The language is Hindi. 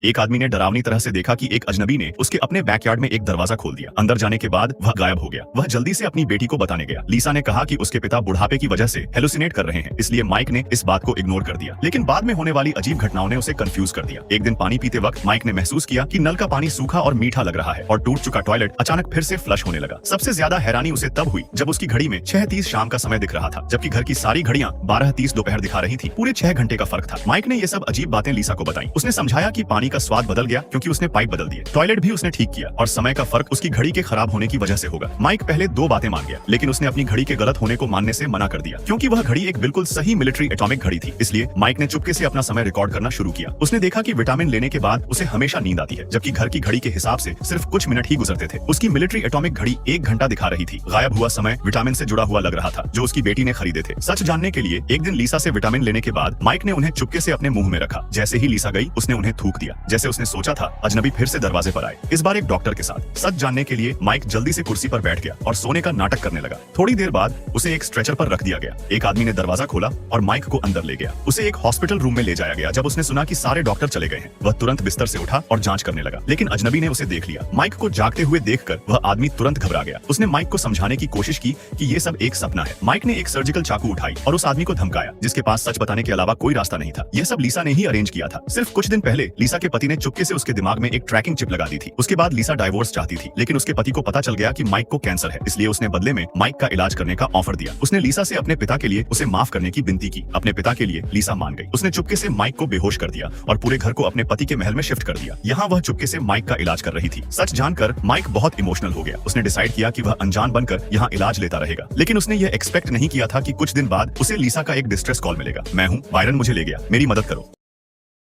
एक आदमी ने डरावनी तरह से देखा कि एक अजनबी ने उसके अपने बैकयार्ड में एक दरवाजा खोल दिया। अंदर जाने के बाद वह गायब हो गया। वह जल्दी से अपनी बेटी को बताने गया। लीसा ने कहा कि उसके पिता बुढ़ापे की वजह से हेलुसिनेट कर रहे हैं, इसलिए माइक ने इस बात को इग्नोर कर दिया। लेकिन बाद में होने वाली अजीब घटनाओं ने उसे कंफ्यूज कर दिया। एक दिन पानी पीते वक्त माइक ने महसूस किया कि नल का पानी सूखा और मीठा लग रहा है और टूट चुका टॉयलेट अचानक फिर से फ्लश होने लगा। सबसे ज्यादा हैरानी उसे तब हुई जब उसकी घड़ी में 6:30 शाम का समय दिख रहा था, जबकि घर की सारी घड़ियां 12:30 दोपहर दिखा रही थी। पूरे 6 घंटे का फर्क था। माइक ने ये सब अजीब बातें लीसा को बताई। उसने समझाया कि पानी का स्वाद बदल गया क्योंकि उसने पाइप बदल दिए, टॉयलेट भी उसने ठीक किया और समय का फर्क उसकी घड़ी के खराब होने की वजह से होगा। माइक पहले 2 बातें मान गया, लेकिन उसने अपनी घड़ी के गलत होने को मानने से मना कर दिया क्योंकि वह घड़ी एक बिल्कुल सही मिलिट्री एटॉमिक घड़ी थी। इसलिए माइक ने चुपके से अपना समय रिकॉर्ड करना शुरू किया। उसने देखा कि विटामिन लेने के बाद उसे हमेशा नींद आती है, जबकि घर की घड़ी के हिसाब से सिर्फ कुछ मिनट ही गुजरते थे। उसकी मिलिट्री एटॉमिक घड़ी 1 घंटा दिखा रही थी। गायब हुआ समय विटामिन से जुड़ा हुआ लग रहा था जो उसकी बेटी ने खरीदे थे। सच जानने के लिए एक दिन लीसा से विटामिन लेने के बाद माइक ने उन्हें चुपके से अपने मुंह में रखा। जैसे ही लीसा गई उसने उन्हें थूक दिया। जैसे उसने सोचा था, अजनबी फिर से दरवाजे पर आए, इस बार एक डॉक्टर के साथ। सच जानने के लिए माइक जल्दी से कुर्सी पर बैठ गया और सोने का नाटक करने लगा। थोड़ी देर बाद उसे एक स्ट्रेचर पर रख दिया गया। एक आदमी ने दरवाजा खोला और माइक को अंदर ले गया। उसे एक हॉस्पिटल रूम में ले जाया गया। जब उसने सुना कि सारे डॉक्टर चले गए हैं, वह तुरंत बिस्तर से उठा और जांच करने लगा, लेकिन अजनबी ने उसे देख लिया। माइक को जागते हुए देखकर वह आदमी तुरंत घबरा गया। उसने माइक को समझाने की कोशिश की कि ये सब एक सपना है। माइक ने एक सर्जिकल चाकू उठाई और उस आदमी को धमकाया जिसके पास सच बताने के अलावा कोई रास्ता नहीं था। यह सब लीसा ने ही अरेंज किया था। सिर्फ कुछ दिन पहले लीसा के पति ने चुपके से उसके दिमाग में एक ट्रैकिंग चिप लगा दी थी। उसके बाद लीसा डाइवोर्स चाहती थी, लेकिन उसके पति को पता चल गया कि माइक को कैंसर है, इसलिए उसने बदले में माइक का इलाज करने का ऑफर दिया। उसने लीसा से अपने पिता के लिए उसे माफ करने की विनती की। अपने पिता के लिए लीसा मान गई। उसने चुपके से माइक को बेहोश कर दिया और पूरे घर को अपने पति के महल में शिफ्ट कर दिया। यहाँ वह चुपके से माइक का इलाज कर रही थी। सच जानकर माइक बहुत इमोशनल हो गया। उसने डिसाइड किया कि वह अनजान बनकर यहाँ इलाज लेता रहेगा, लेकिन उसने यह एक्सपेक्ट नहीं किया था कि कुछ दिन बाद उसे लीसा का एक डिस्ट्रेस कॉल मिलेगा। मैं हूँ, बायरन मुझे ले गया, मेरी मदद करो।